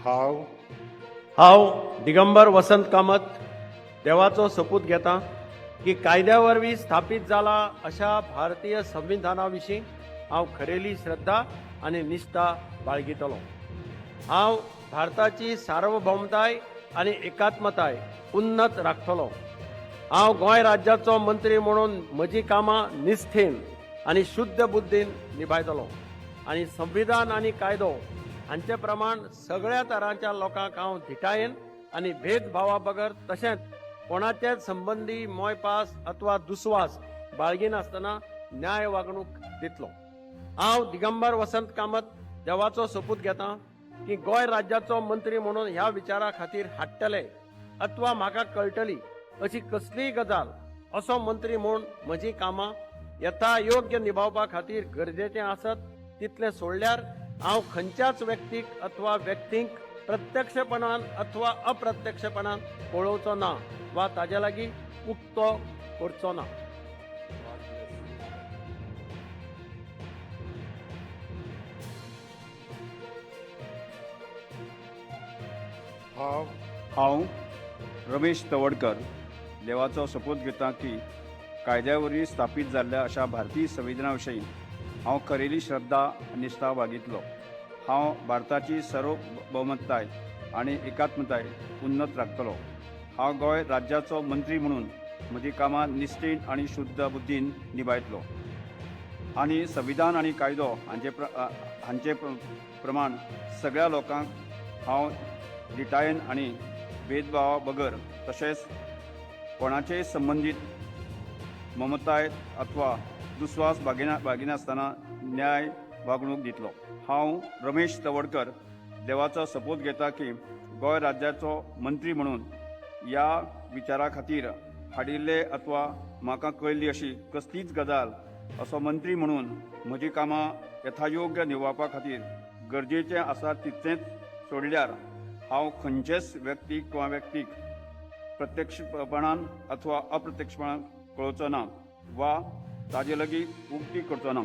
हांव हांव दिगंबर वसंत कामत देवाचो सपूत घेतां की कायद्या वरवीं स्थापीत जाला अशा भारतीय संविधाना विशीं हांव खरेली श्रद्धा आनी निश्ठा बाळगितलों। हांव भारताची सार्वभौमताय आनी एकात्मताय उन्नत राखतलों। हांव गोंय राज्याचो मंत्री म्हणून म्हजी कामां निश्ठेन आनी शुद्ध बुद्दीन निभायतलों आनी संविधान आनी कायदो हांचे प्रमाण सगळ्या तरांच्या लोकांक हांव धिटायेन आनी भेदभावा बगर तशेंच कोणाचेच संबंधी मोयपास अथवा दुस्वास बाळगिनासतना न्याय वागणूक दितलों। हांव दिगंबर वसंत कामत देवाचो सपूत घेतां की गोंय राज्याचो मंत्री म्हणून ह्या विचारा खातीर हाडटले अथवा म्हाका कळटली अशी कसलीय गजाल असो मंत्री म्हूण म्हजी कामां यथायोग्य निभावपा खातीर गरजेचें आसत तितलें सोडल्यार हांव खंयच्याच व्यक्तीक अथवा व्यक्तींक प्रत्यक्षपणान अथवा अप्रत्यक्षपणान पळोवचो ना वा ताजे लागीं उक्तो करचो ना। हांव रमेश तवडकर देवाचो सपूत घेतां की कायद्या वरवीं स्थापीत जाल्ल्या अशा भारतीय संविधाना विशीं हांव खरेली श्रद्धा आनी निश्ठा बाळगितलों। हांव भारताची सार्वभौमताय आनी एकात्मताय उन्नत राखतलों। हांव गोंय राज्याचो मंत्री म्हणून म्हजी कामां निश्ठेन आनी शुद्ध बुद्दीन निभायतलों आनी संविधान आनी कायदो हांचे प्रमाण सगळ्या लोकांक हांव धिटायेन आनी भेदभावा बगर तशेंच कोणाचेय संबंदीत ममताय अथवा दुस्वास बाळगिनासतना न्याय वागणूक दितलो। हांव रमेश तवडकर देवाचो सपूत घेतां की गोंय राज्याचो मंत्री म्हणून ह्या विचारा खातीर हाडिल्ले अथवा म्हाका कळ्ळी अशी कसलीच गजाल असो मंत्री म्हणून म्हजी कामां यथायोग्य निभावपा खातीर गरजेचें आसा तितलेंच सोडल्यार हांव खंयचेच व्यक्तीक प्रत्यक्षपणान अथवा अप्रत्यक्षपणान कळोवचो ना वा ताजे लागीं उक्ती करचो ना।